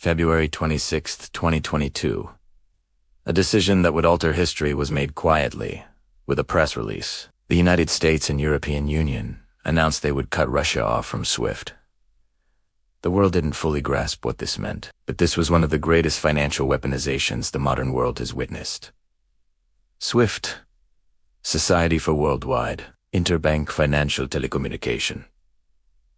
February 26, 2022. A decision that would alter history was made quietly, with a press release. The United States and European Union announced they would cut Russia off from SWIFT. The world didn't fully grasp what this meant, but this was one of the greatest financial weaponizations the modern world has witnessed. SWIFT, Society for Worldwide Interbank Financial Telecommunication.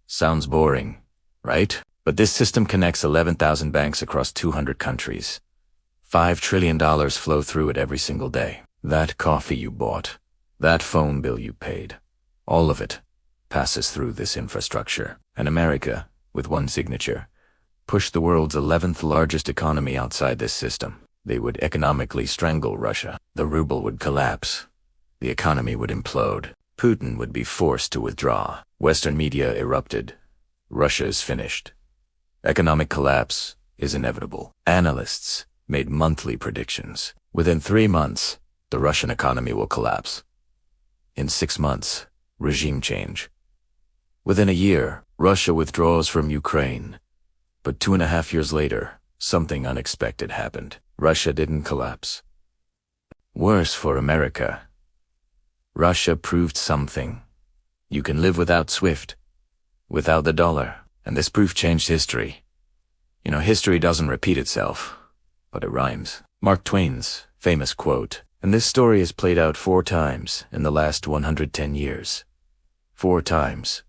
Sounds boring, right? But this system connects 11,000 banks across 200 countries. $5 trillion flow through it every single day. That coffee you bought, that phone bill you paid, all of it passes through this infrastructure. And America, with one signature, pushed the world's 11th largest economy outside this system. They would economically strangle Russia. The ruble would collapse. The economy would implode. Putin would be forced to withdraw. Western media erupted. Russia is finished. Economic collapse is inevitable. Analysts made monthly predictions. Within 3 months, the Russian economy will collapse. In 6 months, regime change. Within a year, Russia withdraws from Ukraine. But 2.5 years later, something unexpected happened. Russia didn't collapse. Worse for America. Russia proved something. You can live without SWIFT, without the dollar, and this proof changed history. You know, history doesn't repeat itself, but it rhymes. Mark Twain's famous quote, and this story has played out 4 times in the last 110 years. 4 times.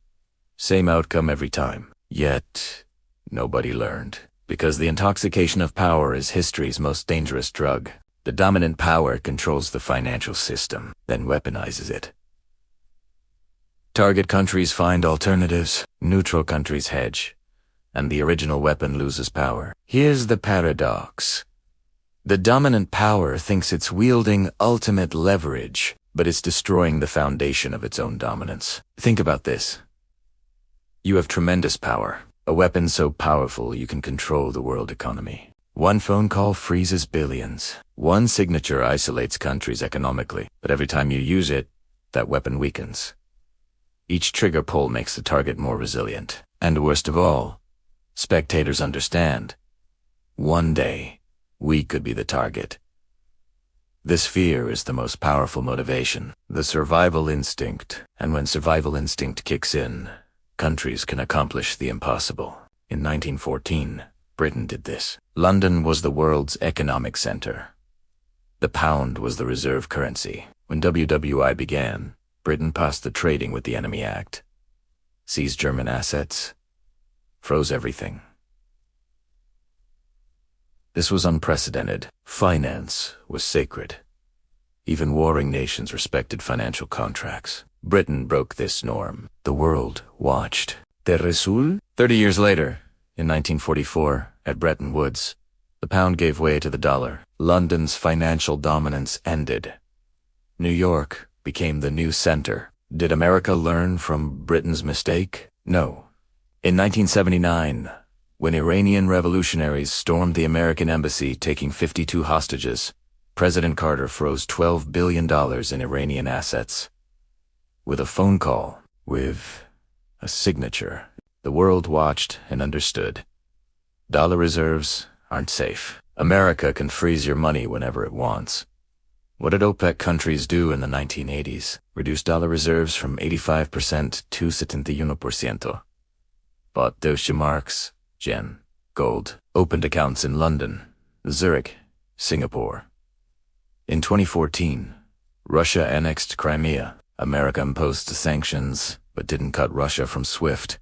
Same outcome every time. Yet, nobody learned. Because the intoxication of power is history's most dangerous drug. The dominant power controls the financial system, then weaponizes it. Target countries find alternatives, neutral countries hedge, and the original weapon loses power. Here's the paradox. The dominant power thinks it's wielding ultimate leverage, but it's destroying the foundation of its own dominance. Think about this. You have tremendous power, a weapon so powerful you can control the world economy. One phone call freezes billions. One signature isolates countries economically, but every time you use it, that weapon weakens. Each trigger pull makes the target more resilient. And worst of all, spectators understand. One day, we could be the target. This fear is the most powerful motivation, the survival instinct. And when survival instinct kicks in, countries can accomplish the impossible. In 1914, Britain did this. London was the world's economic center. The pound was the reserve currency. When WWI began, Britain passed the Trading with the Enemy Act, seized German assets, froze everything. This was unprecedented. Finance was sacred. Even warring nations respected financial contracts. Britain broke this norm. The world watched. ¿Te resulta? 30 years later, in 1944, at Bretton Woods, the pound gave way to the dollar. London's financial dominance ended. New York became the new center. Did America learn from Britain's mistake? No. In 1979, when Iranian revolutionaries stormed the American embassy taking 52 hostages, President Carter froze $12 billion in Iranian assets. With a phone call, with a signature, the world watched and understood. Dollar reserves aren't safe. America can freeze your money whenever it wants. What did OPEC countries do in the 1980s? Reduce dollar reserves from 85% to 71%. Bought Deutsche Marks, Yen, gold, opened accounts in London, Zurich, Singapore. In 2014, Russia annexed Crimea. America imposed sanctions, but didn't cut Russia from SWIFT.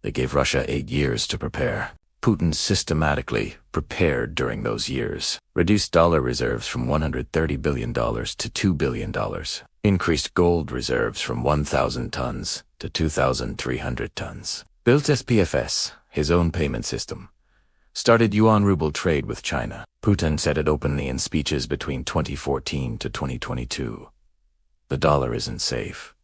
They gave Russia 8 years to prepare. Putin systematically prepared during those years, reduced dollar reserves from $130 billion to $2 billion, increased gold reserves from 1,000 tons to 2,300 tons, built SPFS, his own payment system, started Yuan-ruble trade with China. Putin said it openly in speeches between 2014 to 2022. The dollar isn't safe.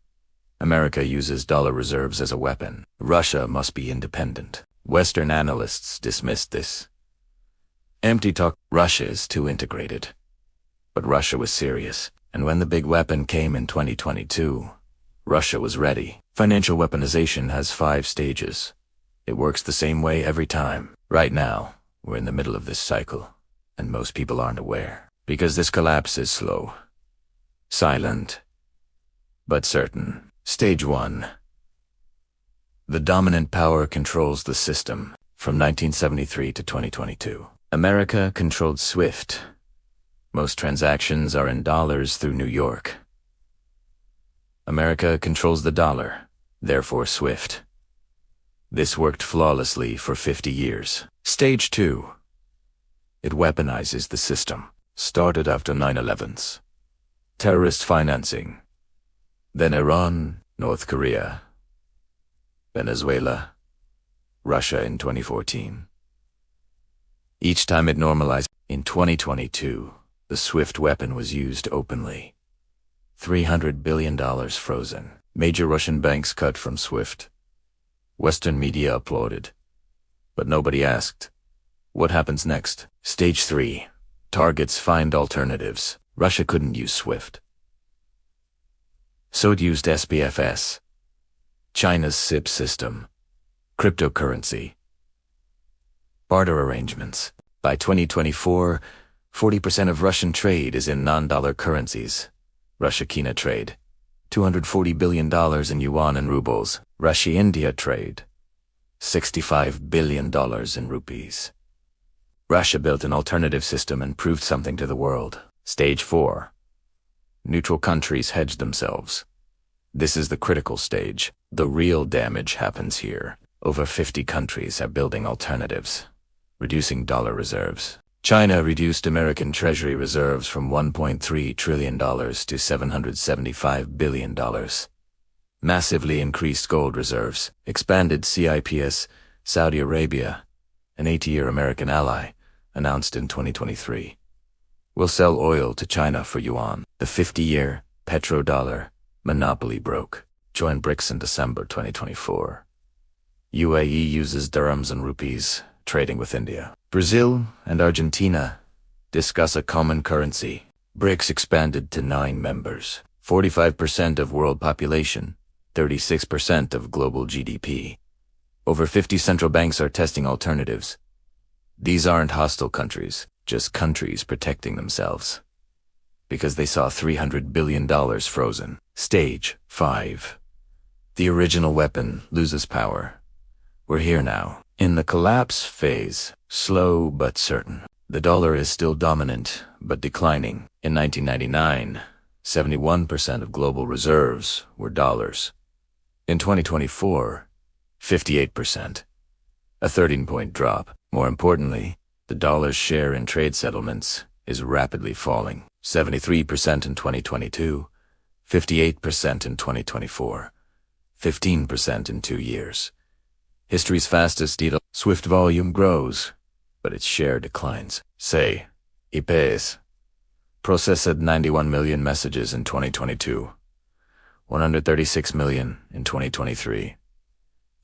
America uses dollar reserves as a weapon. Russia must be independent. Western analysts dismissed this. Empty talk. Russia is too integrated. But Russia was serious, and when the big weapon came in 2022, Russia was ready. Financial weaponization has 5 stages. It works the same way every time. Right now, We're in the middle of this cycle, and most people aren't aware. Because this collapse is slow, silent, but certain. Stage 1. The dominant power controls the system. From 1973 to 2022. America controlled SWIFT. Most transactions are in dollars through New York. America controls the dollar, therefore SWIFT. This worked flawlessly for 50 years. Stage 2. It weaponizes the system. Started after 9/11s. Terrorist financing. Then Iran, North Korea, Venezuela, Russia in 2014. Each time it normalized. In 2022, the SWIFT weapon was used openly. $300 billion frozen. Major Russian banks cut from SWIFT. Western media applauded. But nobody asked, what happens next? Stage 3. Targets find alternatives. Russia couldn't use SWIFT, so it used SPFS, China's CIPS system, cryptocurrency, barter arrangements. By 2024, 40% of Russian trade is in non-dollar currencies. Russia-China trade, $240 billion in yuan and rubles. Russia-India trade, $65 billion in rupees. Russia built an alternative system and proved something to the world. Stage 4. Neutral countries hedge themselves. This is the critical stage. The real damage happens here. Over 50 countries are building alternatives, reducing dollar reserves. China reduced American Treasury reserves from $1.3 trillion to $775 billion. Massively increased gold reserves, expanded CIPS. Saudi Arabia, an 80-year American ally, announced in 2023. Will sell oil to China for yuan. The 50-year petrodollar monopoly broke. Joined BRICS in December 2024. UAE uses dirhams and rupees, trading with India. Brazil and Argentina discuss a common currency. BRICS expanded to 9 members. 45% of world population, 36% of global GDP. Over 50 central banks are testing alternatives. These aren't hostile countries, just countries protecting themselves. Because they saw $300 billion frozen. Stage 5. The original weapon loses power. We're here now. In the collapse phase, slow but certain. The dollar is still dominant, but declining. In 1999, 71% of global reserves were dollars. In 2024, 58%. A 13-point drop. More importantly, the dollar's share in trade settlements is rapidly falling. 73% in 2022, 58% in 2024, 15% in 2 years. History's fastest SWIFT volume grows, but its share declines. CIPS processed 91 million messages in 2022, 136 million in 2023,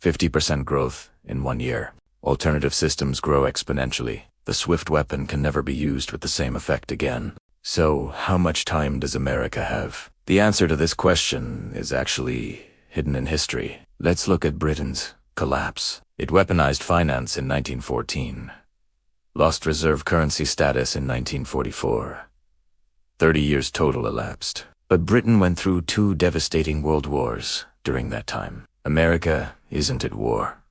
50% growth in 1 year. Alternative systems grow exponentially. The SWIFT weapon can never be used with the same effect again. So, how much time does America have? The answer to this question is actually hidden in history. Let's look at Britain's collapse. It weaponized finance in 1914. Lost reserve currency status in 1944. 30 years total elapsed. But Britain went through 2 devastating world wars during that time. America isn't at war.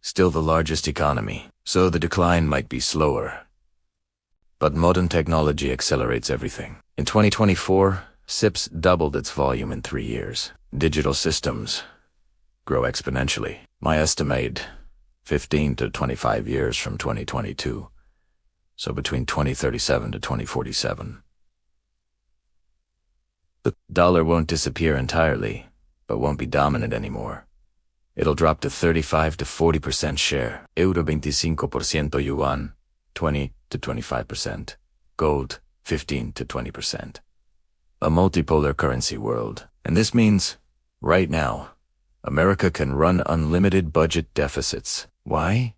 Still the largest economy, so the decline might be slower. But modern technology accelerates everything. In 2024, CIPS doubled its volume in 3 years. Digital systems grow exponentially. My estimate, 15 to 25 years from 2022, so between 2037 to 2047. The dollar won't disappear entirely, but won't be dominant anymore. It'll drop to 35 to 40% share. Euro 25% yuan, 20 to 25%. Gold, 15 to 20%. A multipolar currency world. And this means, right now, America can run unlimited budget deficits. Why?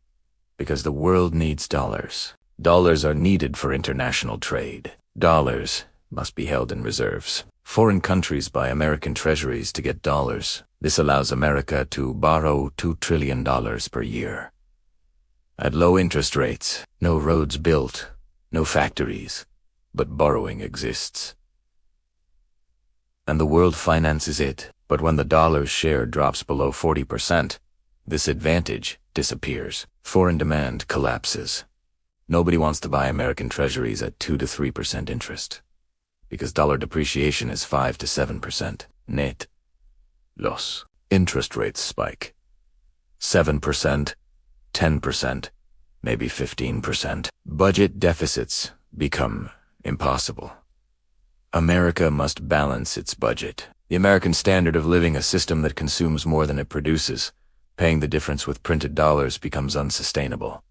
Because the world needs dollars. Dollars are needed for international trade. Dollars must be held in reserves. Foreign countries buy American treasuries to get dollars. This allows America to borrow $2 trillion per year. At low interest rates, no roads built, no factories, but borrowing exists. And the world finances it, but when the dollar's share drops below 40%, this advantage disappears. Foreign demand collapses. Nobody wants to buy American treasuries at 2 to 3% interest, because dollar depreciation is 5 to 7% net loss. Interest rates spike. 7%, 10%, maybe 15%. Budget deficits become impossible. America must balance its budget. The American standard of living, a system that consumes more than it produces, paying the difference with printed dollars, becomes unsustainable.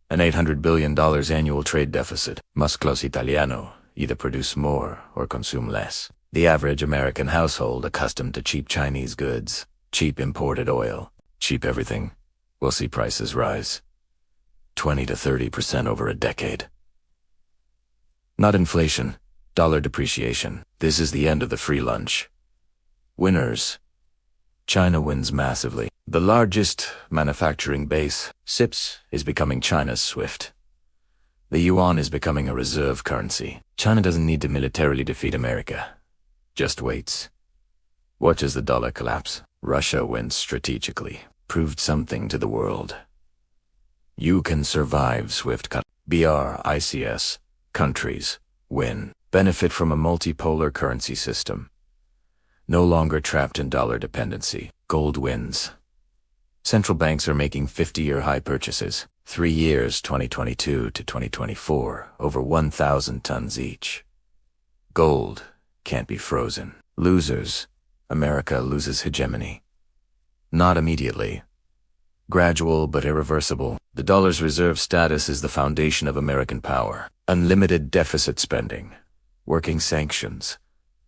An $800 billion annual trade deficit, musclos italiano, either produce more or consume less. The average American household accustomed to cheap Chinese goods, cheap imported oil, cheap everything, will see prices rise 20 to 30% over a decade. Not inflation, dollar depreciation. This is the end of the free lunch. Winners. China wins massively. The largest manufacturing base, CIPS, is becoming China's SWIFT. The Yuan is becoming a reserve currency. China doesn't need to militarily defeat America. Just waits. Watches the dollar collapse. Russia wins strategically. Proved something to the world. You can survive SWIFT cut. BRICS countries win. Benefit from a multipolar currency system. No longer trapped in dollar dependency. Gold wins. Central banks are making 50-year high purchases. 3 years, 2022 to 2024, over 1,000 tons each. Gold can't be frozen. Losers. America loses hegemony. Not immediately. Gradual but irreversible. The dollar's reserve status is the foundation of American power. Unlimited deficit spending. Working sanctions.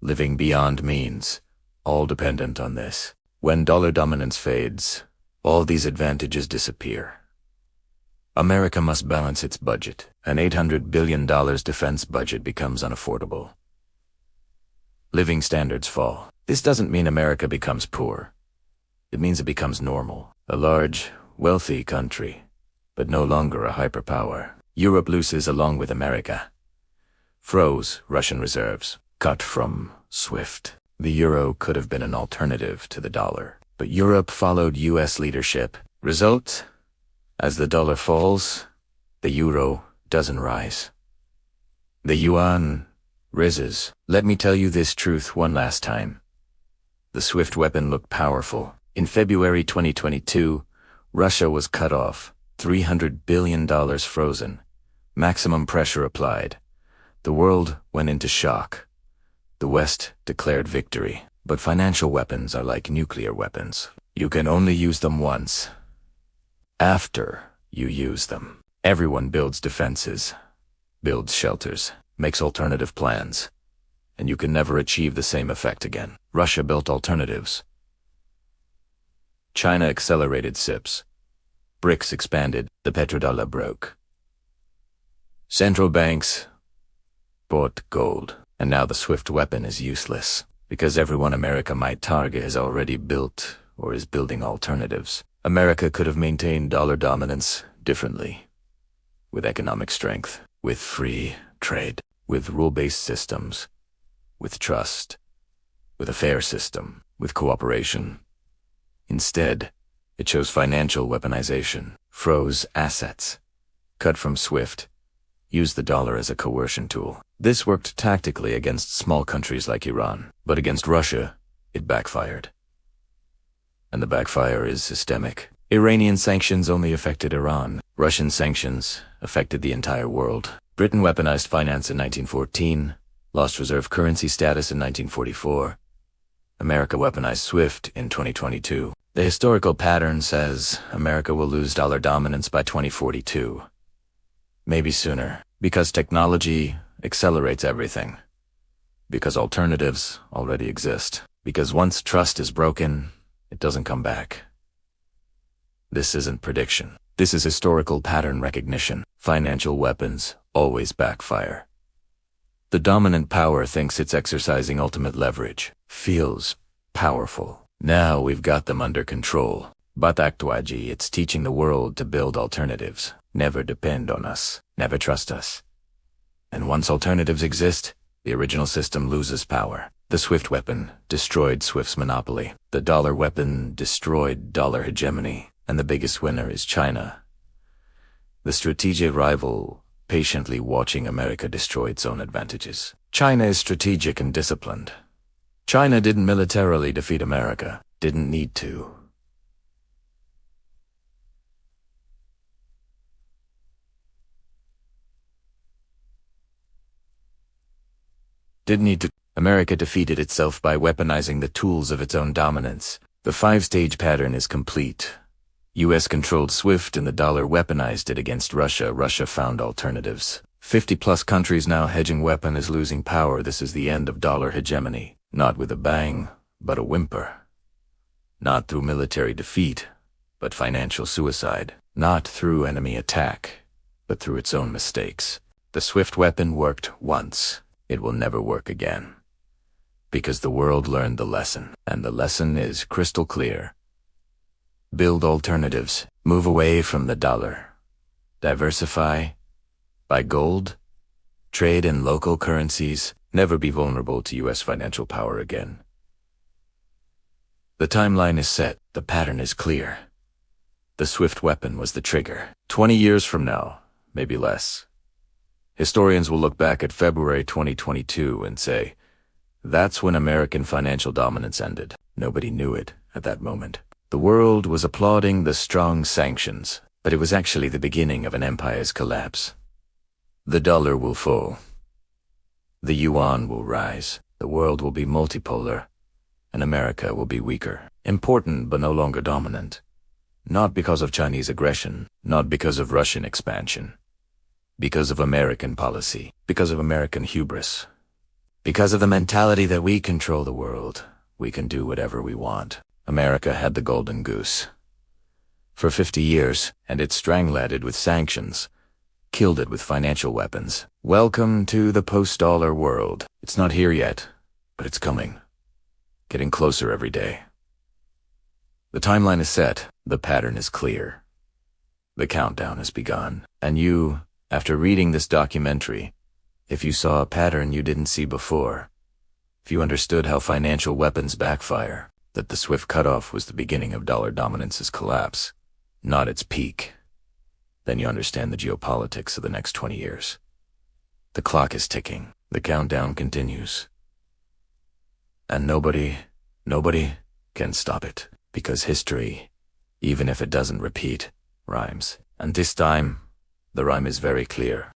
Living beyond means. All dependent on this. When dollar dominance fades, all these advantages disappear. America must balance its budget. An $800 billion defense budget becomes unaffordable. Living standards fall. This doesn't mean America becomes poor. It means it becomes normal. A large, wealthy country, but no longer a hyperpower. Europe loses along with America. Froze Russian reserves. Cut from SWIFT. The euro could have been an alternative to the dollar, but Europe followed US leadership. Result? As the dollar falls, the euro doesn't rise. The yuan rises. Let me tell you this truth one last time. The SWIFT weapon looked powerful. In February 2022, Russia was cut off. $300 billion frozen. Maximum pressure applied. The world went into shock. The West declared victory. But financial weapons are like nuclear weapons. You can only use them once. After you use them, everyone builds defenses, builds shelters, makes alternative plans, and you can never achieve the same effect again. Russia built alternatives. China accelerated CIPS. BRICS expanded. The petrodollar broke. Central banks bought gold. And now the SWIFT weapon is useless, because everyone America might target has already built or is building alternatives. America could have maintained dollar dominance differently, with economic strength, with free trade, with rule-based systems, with trust, with a fair system, with cooperation. Instead, it chose financial weaponization, froze assets, cut from SWIFT, used the dollar as a coercion tool. This worked tactically against small countries like Iran, but against Russia, it backfired. And the backfire is systemic. Iranian sanctions only affected Iran. Russian sanctions affected the entire world. Britain weaponized finance in 1914, lost reserve currency status in 1944. America weaponized SWIFT in 2022. The historical pattern says America will lose dollar dominance by 2042. Maybe sooner, because technology accelerates everything. Because alternatives already exist. Because once trust is broken, it doesn't come back. This isn't prediction. This is historical pattern recognition. Financial weapons always backfire. The dominant power thinks it's exercising ultimate leverage, feels powerful. Now we've got them under control. But actually, it's teaching the world to build alternatives. Never depend on us. Never trust us. And once alternatives exist, the original system loses power. The SWIFT weapon destroyed SWIFT's monopoly. The dollar weapon destroyed dollar hegemony. And the biggest winner is China, the strategic rival patiently watching America destroy its own advantages. China is strategic and disciplined. China didn't militarily defeat America. Didn't need to. America defeated itself by weaponizing the tools of its own dominance. The 5-stage pattern is complete. US controlled SWIFT and the dollar weaponized it against Russia. Russia found alternatives. 50-plus countries now hedging weapon is losing power. This is the end of dollar hegemony. Not with a bang, but a whimper. Not through military defeat, but financial suicide. Not through enemy attack, but through its own mistakes. The SWIFT weapon worked once. It will never work again. Because the world learned the lesson, and the lesson is crystal clear. Build alternatives. Move away from the dollar. Diversify. Buy gold. Trade in local currencies. Never be vulnerable to US financial power again. The timeline is set. The pattern is clear. The SWIFT weapon was the trigger. 20 years from now, maybe less, historians will look back at February 2022 and say, that's when American financial dominance ended. Nobody knew it at that moment. The world was applauding the strong sanctions, but it was actually the beginning of an empire's collapse. The dollar will fall. The yuan will rise. The world will be multipolar, and America will be weaker. Important, but no longer dominant. Not because of Chinese aggression, not because of Russian expansion. Because of American policy, because of American hubris. Because of the mentality that we control the world, we can do whatever we want. America had the golden goose. For 50 years, and it strangled it with sanctions, killed it with financial weapons. Welcome to the post-dollar world. It's not here yet, but it's coming. Getting closer every day. The timeline is set. The pattern is clear. The countdown has begun. And you, after reading this documentary, if you saw a pattern you didn't see before, if you understood how financial weapons backfire, that the SWIFT cutoff was the beginning of dollar dominance's collapse, not its peak, then you understand the geopolitics of the next 20 years. The clock is ticking. The countdown continues. And nobody can stop it, because history, even if it doesn't repeat, rhymes. And this time, the rhyme is very clear.